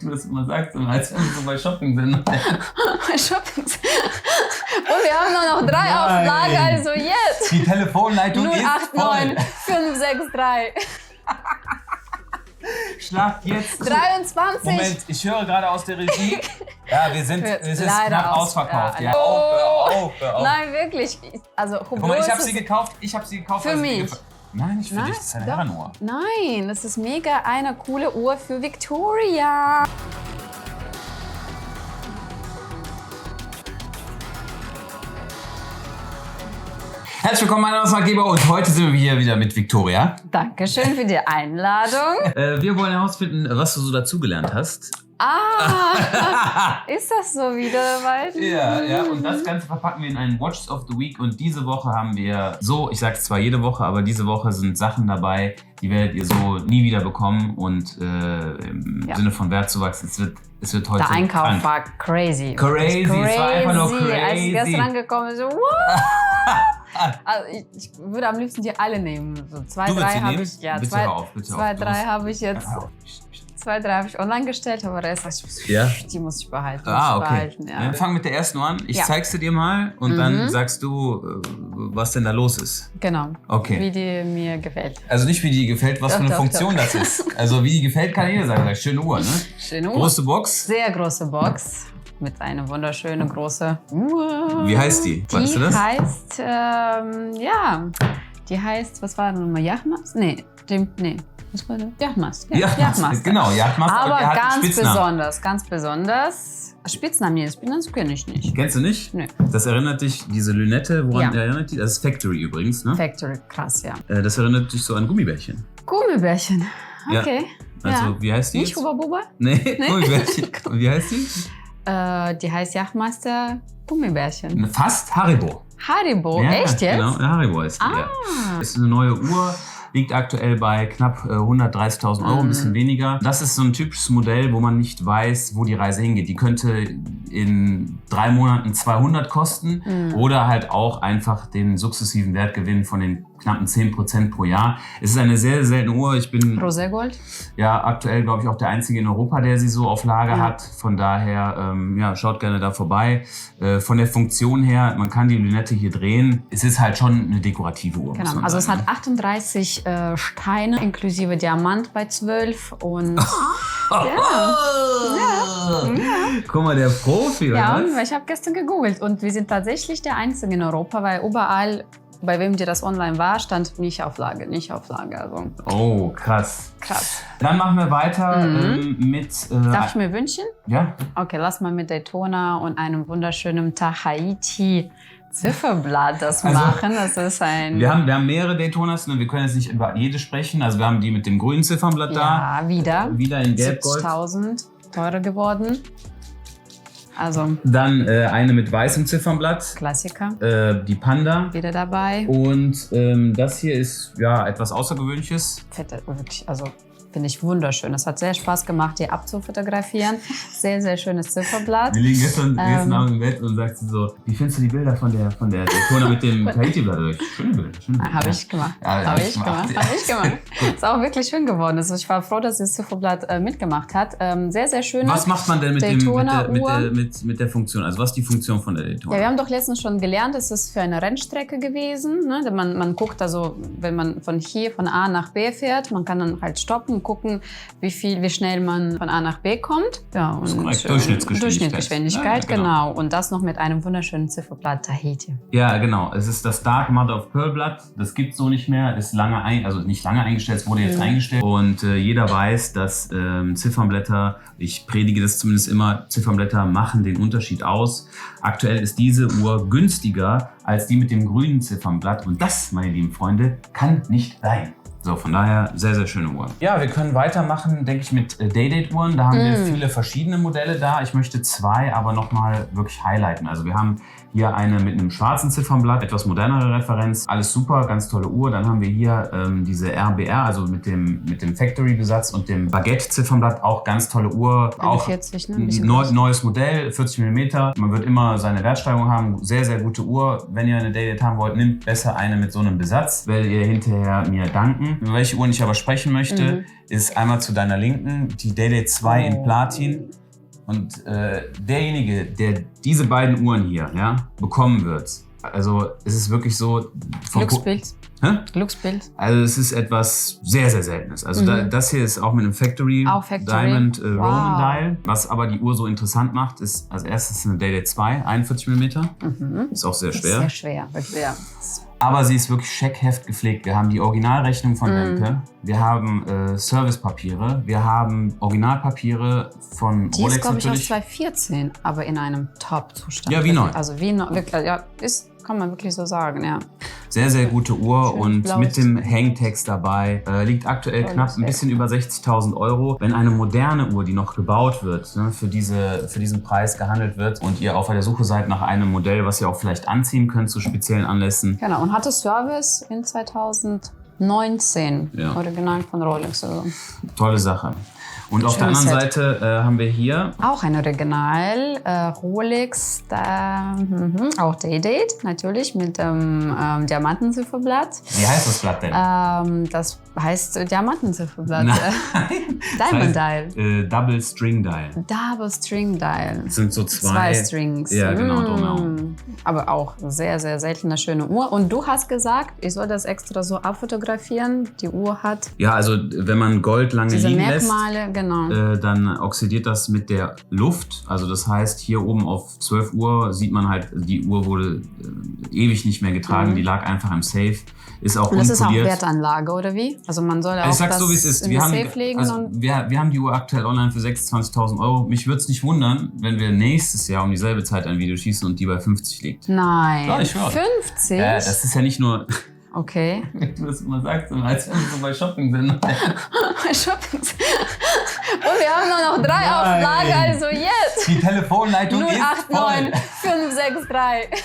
du das immer sagst, als wir so bei Shopping sind. Shopping. Und wir haben nur noch 3 auf Lager, also jetzt. Die Telefonleitung ist voll. 089 563. Schlagt jetzt 23. Moment, ich höre gerade aus der Regie. Ja, es ist knapp ausverkauft. Ja, hör auf. Nein, wirklich. Also, Guck mal, ich habe sie gekauft. Für mich. Nein, nicht für dich, das ist eine Herrenuhr. Nein, das ist mega eine coole Uhr für Victoria. Herzlich willkommen, mein Auftraggeber, und heute sind wir wieder mit Victoria. Dankeschön für die Einladung. Wir wollen herausfinden, was du so dazugelernt hast. Ist das so wieder weit? Ja, und das Ganze verpacken wir in einen Watch of the Week, und diese Woche haben wir ich sag's zwar jede Woche, aber diese Woche sind Sachen dabei, die werdet ihr so nie wieder bekommen, und im Sinne von Wertzuwachs, es wird heute der Einkauf krank. war crazy. Crazy, es war einfach nur crazy. Als ich gestern angekommen bin, so what? Also ich würde am liebsten die alle nehmen. So 2, 3 habe ich, ja, bitte 2, 3 habe ich jetzt. 2, 3 habe ich online gestellt, aber der ist, die muss ich behalten. Okay. Ja. Wir fangen mit der ersten an. Ich zeig's dir mal und dann sagst du, was denn da los ist. Genau. Okay. Wie die mir gefällt. Also nicht wie die gefällt, was für eine Funktion das ist. Also wie die gefällt, kann jeder sagen. Schöne Uhr, ne? Schöne Uhr. Große Box. Sehr große Box. Mit einer wunderschönen großen Uhr. Wie heißt die? Weißt du das? Die heißt, was war das nochmal? Yachtmaster? Nee. Was war das? Yachtmaster. Ja, Yachtmaster. Genau, Yachtmaster. Aber ganz besonders. Spitznamen kenne ich nicht. Kennst du nicht? Nee. Das erinnert dich, diese Lünette, woran erinnert die? Das ist Factory übrigens, ne? Factory, krass, ja. Das erinnert dich so an Gummibärchen. Gummibärchen, okay. Ja. Also, wie heißt die? Nicht Huba Buba? Nee, Gummibärchen. Wie heißt die? Die heißt Yachtmaster Gummibärchen. Fast Haribo. Haribo, ja, echt jetzt? Genau, Haribo ist die. Ja. Das ist eine neue Uhr. Liegt aktuell bei knapp 130.000 Euro, ein bisschen weniger. Das ist so ein typisches Modell, wo man nicht weiß, wo die Reise hingeht. Die könnte in 3 Monaten 200 kosten oder halt auch einfach den sukzessiven Wertgewinn von den knappen 10% pro Jahr. Es ist eine sehr, sehr seltene Uhr. Ich bin Roségold? Ja, aktuell glaube ich auch der einzige in Europa, der sie so auf Lager hat. Von daher, schaut gerne da vorbei. Von der Funktion her, man kann die Lünette hier drehen. Es ist halt schon eine dekorative Uhr. Genau, also es hat 38 Steine inklusive Diamant bei 12 und Guck mal, der Profi, oder? Ja, ich habe gestern gegoogelt und wir sind tatsächlich der Einzige in Europa, weil überall, bei wem dir das online war, stand nicht auf Lager. Also. Oh, krass. Dann machen wir weiter mit... Darf ich mir wünschen? Ja. Okay, lass mal mit Daytona und einem wunderschönen Tahiti Zifferblatt machen. Das ist ein... Wir haben mehrere Daytonas, ne? Wir können jetzt nicht über jede sprechen. Also wir haben die mit dem grünen Ziffernblatt da. Ja, wieder in Gelbgold. 70.000, teurer geworden. Also dann eine mit weißem Ziffernblatt. Klassiker. Die Panda. Wieder dabei. Und das hier ist etwas Außergewöhnliches. Wirklich, also finde ich wunderschön. Es hat sehr Spaß gemacht, die abzufotografieren. Sehr, sehr schönes Zifferblatt. Wir liegen gestern Abend im Bett und sagt sie so, wie findest du die Bilder von der Daytona mit dem Tahiti-Blatt? Schöne Bilder. Habe ich gemacht. Habe ich gemacht. Ist auch wirklich schön geworden. Also ich war froh, dass sie das Zifferblatt mitgemacht hat. Sehr, sehr schön. Was macht man denn mit der Funktion? Also was ist die Funktion von der Daytona? Ja, wir haben doch letztens schon gelernt, es ist für eine Rennstrecke gewesen. Ne? Man guckt also, wenn man von A nach B fährt, man kann dann halt stoppen, gucken, wie schnell man von A nach B kommt. Ja, und Durchschnittsgeschwindigkeit, genau. Und das noch mit einem wunderschönen Zifferblatt Tahiti. Ja, genau. Es ist das Dark Mother of Pearl Blatt. Das gibt es so nicht mehr. Ist nicht lange eingestellt, es wurde jetzt eingestellt. Und jeder weiß, dass Ziffernblätter, ich predige das zumindest immer, Ziffernblätter machen den Unterschied aus. Aktuell ist diese Uhr günstiger als die mit dem grünen Ziffernblatt. Und das, meine lieben Freunde, kann nicht sein. So, von daher sehr, sehr schöne Uhr. Ja, wir können weitermachen, denke ich, mit Day-Date-Uhren. Da haben wir viele verschiedene Modelle da. Ich möchte 2 aber nochmal wirklich highlighten. Also wir haben hier eine mit einem schwarzen Ziffernblatt, etwas modernere Referenz. Alles super, ganz tolle Uhr. Dann haben wir hier diese RBR, also mit dem Factory-Besatz und dem Baguette-Ziffernblatt. Auch ganz tolle Uhr. Auch 40, ne? Neues Modell, 40 mm. Man wird immer seine Wertsteigerung haben. Sehr, sehr gute Uhr. Wenn ihr eine Day-Date haben wollt, nehmt besser eine mit so einem Besatz. Werdet ihr hinterher mir danken. Sachen. Über welche Uhren ich aber sprechen möchte, ist einmal zu deiner Linken die Day-Date 2 in Platin. Und derjenige, der diese beiden Uhren hier bekommen wird, also es ist wirklich so... Glücksbild. Glücksbild. Also es ist etwas sehr, sehr Seltenes. Also das hier ist auch mit einem Factory Diamond Roman Dial. Was aber die Uhr so interessant macht, ist als erstes eine Day-Date 2, 41 mm. Ist auch sehr schwer. Sehr schwer, wirklich, ja. Aber sie ist wirklich Scheckheft gepflegt. Wir haben die Originalrechnung von Lemke. Wir haben Servicepapiere. Wir haben Originalpapiere von die Rolex ist, glaube ich, natürlich. aus 2014, aber in einem Top-Zustand. Ja, wie neu. Also wie neu, wirklich, ja, kann man wirklich so sagen, ja. Sehr, sehr gute Uhr. Schön und blaues mit dem Hangtext dabei. Liegt aktuell knapp ein bisschen über 60.000 Euro. Wenn eine moderne Uhr, die noch gebaut wird, für diesen Preis gehandelt wird und ihr auf der Suche seid nach einem Modell, was ihr auch vielleicht anziehen könnt zu speziellen Anlässen. Genau, und hatte Service in 2019, original von Rolex. Also. Tolle Sache. Und auf der anderen Seite haben wir hier... Auch ein Original, Rolex, auch Day-Date, natürlich, mit dem Diamantenzifferblatt. Wie heißt das Blatt denn? Das heißt Diamantenzifferblatt. Nein. Diamond das heißt, Dial. Double String Dial. Double String Dial. Das sind so zwei Strings. Ja, genau, drumherum. Aber auch sehr, sehr seltene, schöne Uhr. Und du hast gesagt, ich soll das extra so abfotografieren. Die Uhr hat... Ja, also wenn man Gold lange diese liegen Merkmale, lässt, genau. dann oxidiert das mit der Luft. Also das heißt, hier oben auf 12 Uhr sieht man halt, die Uhr wurde ewig nicht mehr getragen. Die lag einfach im Safe. Ist auch und das unpoliert. ist auch Wertanlage, oder wie? Also man soll auch ich sag's das so, wie es ist. in das Safe legen. Wir haben die Uhr aktuell online für 26.000 Euro. Mich würde es nicht wundern, wenn wir nächstes Jahr um dieselbe Zeit ein Video schießen und die bei 50 liegt. Nein. Ja, ich schwör. 50? Das ist ja nicht nur... Okay. Wenn du das immer sagst, als wenn wir so bei Shopping sind. Shopping. Und wir haben nur noch 3 auf Lager, also jetzt. Die Telefonleitung 089 ist voll. 563.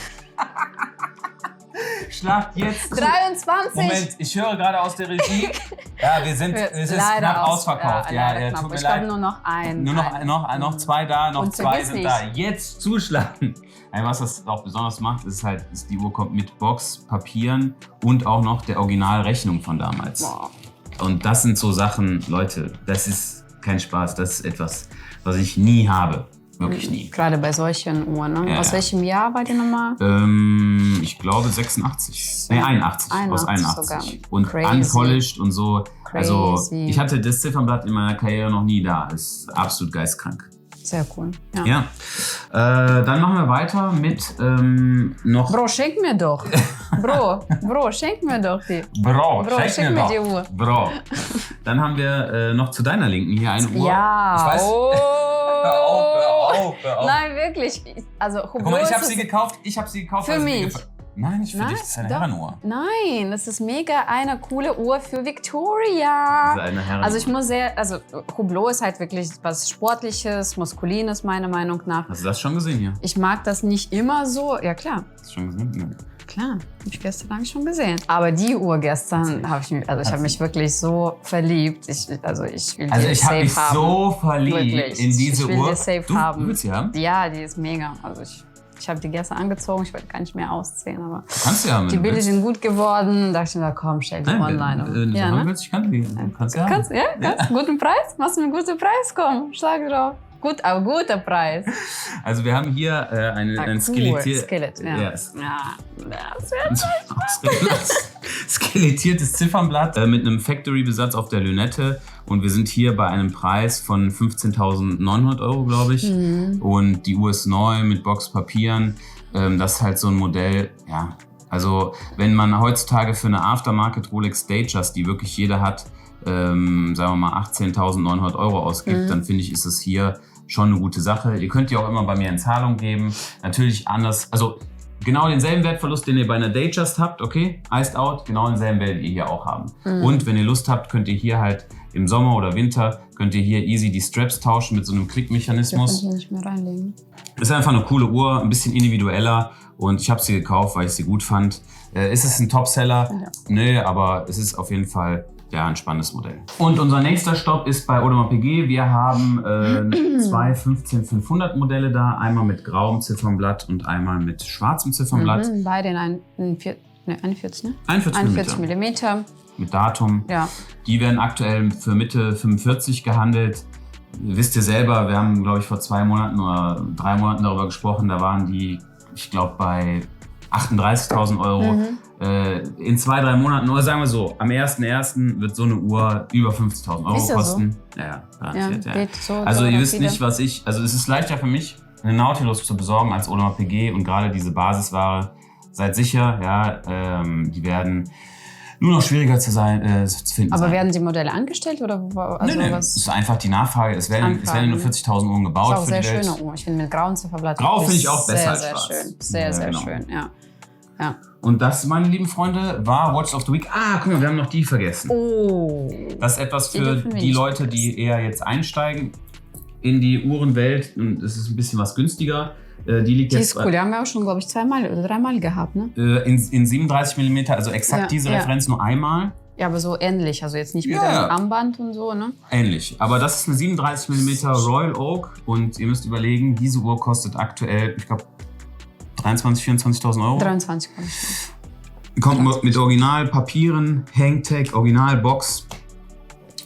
Schlagt jetzt 23. Moment, ich höre gerade aus der Regie. Ja, es ist knapp ausverkauft. Ja, tut mir leid. Ich glaube nur noch ein. Nur noch 2 da, noch und 2 sind nicht. da. Jetzt zuschlagen. Was das auch besonders macht, ist halt, die Uhr kommt mit Box, Papieren und auch noch der Originalrechnung von damals. Wow. Und das sind so Sachen, Leute, das ist kein Spaß. Das ist etwas, was ich nie habe. Wirklich nie. Gerade bei solchen Uhren, ne? Ja. Aus welchem Jahr war die nochmal? Ich glaube 86. Nee, 81. Aus 81. Sogar. Und Crazy. Unpolished und so. Crazy. Also ich hatte das Ziffernblatt in meiner Karriere noch nie da. Ist absolut geistkrank. Sehr cool. Ja. Dann machen wir weiter mit noch... Bro, schenk mir doch. Bro, schenk mir doch die. Bro, schenk mir die Uhr. Bro. Dann haben wir noch zu deiner Linken hier eine Uhr. Ja. Ich weiß, Oh. Hör auf. Nein, wirklich. Also, Guck mal, ich habe sie gekauft. Für weil sie mich. mir gefällt. Nein, nicht für dich. Das ist eine doch. Herrenuhr. Nein, das ist mega eine coole Uhr für Victoria. Das ist eine Herrenuhr. Also ich muss Hublot ist halt wirklich was Sportliches, Maskulines meiner Meinung nach. Hast du das schon gesehen hier? Ich mag das nicht immer so. Ja klar. Hast du schon gesehen? Nein. Klar, habe ich gestern schon gesehen. Aber die Uhr gestern habe ich mich, ich habe mich wirklich so verliebt. Ich will die Ich habe mich safe haben. so verliebt Wirklich. in diese Uhr. Ich will die safe haben. Du willst sie haben? Ja, die ist mega. Also ich habe die gestern angezogen. Ich wollte gar nicht mehr ausziehen, aber Du kannst sie haben. die Bilder sind gut geworden. Da dachte ich mir, komm, stell die online. Wenn du haben willst, ich kann die. Kannst sie haben. Kannst. Guten Preis? Machst du mir einen guten Preis? Komm, schlag drauf. Gut, aber guter Preis. Also wir haben hier ein Skelett, ja. Yes. Ja, das wäre skelettiertes Ziffernblatt mit einem Factory-Besatz auf der Lünette. Und wir sind hier bei einem Preis von 15.900 Euro, glaube ich. Und die Uhr ist neu mit Boxpapieren. Das ist halt so ein Modell, ja. Also wenn man heutzutage für eine Aftermarket Rolex Datejust, die wirklich jeder hat, sagen wir mal 18.900 Euro ausgibt, dann finde ich, ist es hier schon eine gute Sache. Ihr könnt die auch immer bei mir in Zahlung geben. Natürlich anders, also genau denselben Wertverlust, den ihr bei einer Datejust habt, okay, iced out, genau denselben werdet ihr hier auch haben. Und wenn ihr Lust habt, könnt ihr hier halt im Sommer oder Winter, könnt ihr hier easy die Straps tauschen mit so einem Klickmechanismus. Ich kann hier nicht mehr reinlegen. Ist einfach eine coole Uhr, ein bisschen individueller und ich habe sie gekauft, weil ich sie gut fand. Ist es ein Topseller? Ja. Nee, aber es ist auf jeden Fall ein spannendes Modell. Und unser nächster Stopp ist bei Audemars Piguet. Wir haben 2 15500 Modelle da. Einmal mit grauem Ziffernblatt und einmal mit schwarzem Ziffernblatt. Beide in 41, ne? 41 mm. mit Datum. Ja. Die werden aktuell für Mitte 45 gehandelt. Wisst ihr selber, wir haben, glaube ich, vor 2 Monaten oder 3 Monaten darüber gesprochen, da waren die, ich glaube, bei 38.000 Euro. In 2-3 Monaten, oder sagen wir so, am 1.1. wird so eine Uhr über 50.000 Euro kosten. So? Ja, garantiert. Ja. So also ihr wisst nicht, was ich, also es ist leichter für mich, eine Nautilus zu besorgen als Audemars Piguet und gerade diese Basisware, seid sicher, ja, die werden nur noch schwieriger zu finden. Aber sein. werden die Modelle angestellt oder also nee. was? Es ist einfach die Nachfrage. Es werden nur 40.000 Uhren gebaut. Das ist auch sehr schöne Uhr. Ich finde mit grauen Zifferblatt. Grau finde ich auch besser als sehr schwarz. Schön. Sehr, sehr genau. schön, ja. Ja. Und das, meine lieben Freunde, war Watch of the Week. Guck mal, wir haben noch die vergessen. Oh. Das ist etwas für die Leute, die eher jetzt einsteigen in die Uhrenwelt. Und es ist ein bisschen was günstiger. Die liegt jetzt. Die ist cool, die haben wir auch schon, glaube ich, 2-mal oder 3-mal gehabt, ne? In 37 mm, also exakt diese Referenz nur einmal. Ja, aber so ähnlich, also jetzt nicht mit einem Armband und so, ne? Ähnlich, aber das ist eine 37 mm Royal Oak und ihr müsst überlegen, diese Uhr kostet aktuell, ich glaube, 23.000, 24.000 Euro. 23 Kommt mit Originalpapieren, Hangtag, Originalbox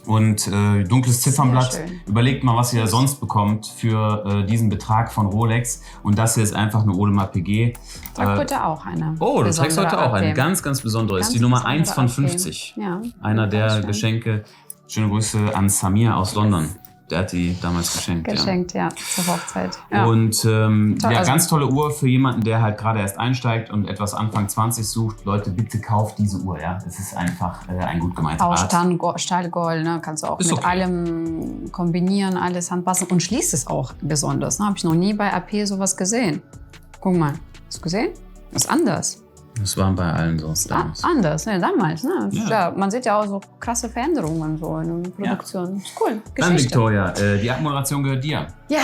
und dunkles Ziffernblatt. Überlegt mal, was ihr sonst bekommt für diesen Betrag von Rolex. Und das hier ist einfach eine Audemars Piguet. Trag heute auch eine. Oh, du trägst heute auch eine ganz, ganz besondere. Ist die Nummer 1 von 50. Ja, einer der Geschenke. Schöne Grüße an Samir aus London. Der hat die damals geschenkt. Ja, zur Hochzeit. Ja. Und ganz tolle Uhr für jemanden, der halt gerade erst einsteigt und etwas Anfang 20 sucht. Leute, bitte kauft diese Uhr. Ja, das ist einfach ein gut gemeinter Rat. Auch Stahlgold, ne? Kannst du auch mit allem kombinieren, alles anpassen und schließt es auch besonders. Ne? Habe ich noch nie bei AP sowas gesehen. Guck mal, hast du gesehen? Das ist anders. Das waren bei allen so. Anders, ne, damals. Ne? Ja, man sieht ja auch so krasse Veränderungen so in der Produktion. Ist cool. Geschichte. Dann, Victoria, die Abmoderation gehört dir. Ja,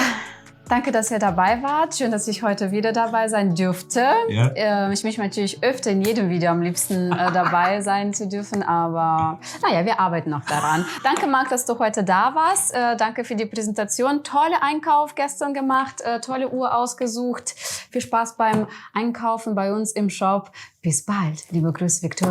danke, dass ihr dabei wart. Schön, dass ich heute wieder dabei sein durfte. Ja. Ich möchte natürlich öfter in jedem Video am liebsten dabei sein zu dürfen, aber naja, wir arbeiten noch daran. Danke, Marc, dass du heute da warst. Danke für die Präsentation. Tolle Einkauf gestern gemacht, tolle Uhr ausgesucht. Viel Spaß beim Einkaufen bei uns im Shop. Bis bald. Liebe Grüße, Victoria.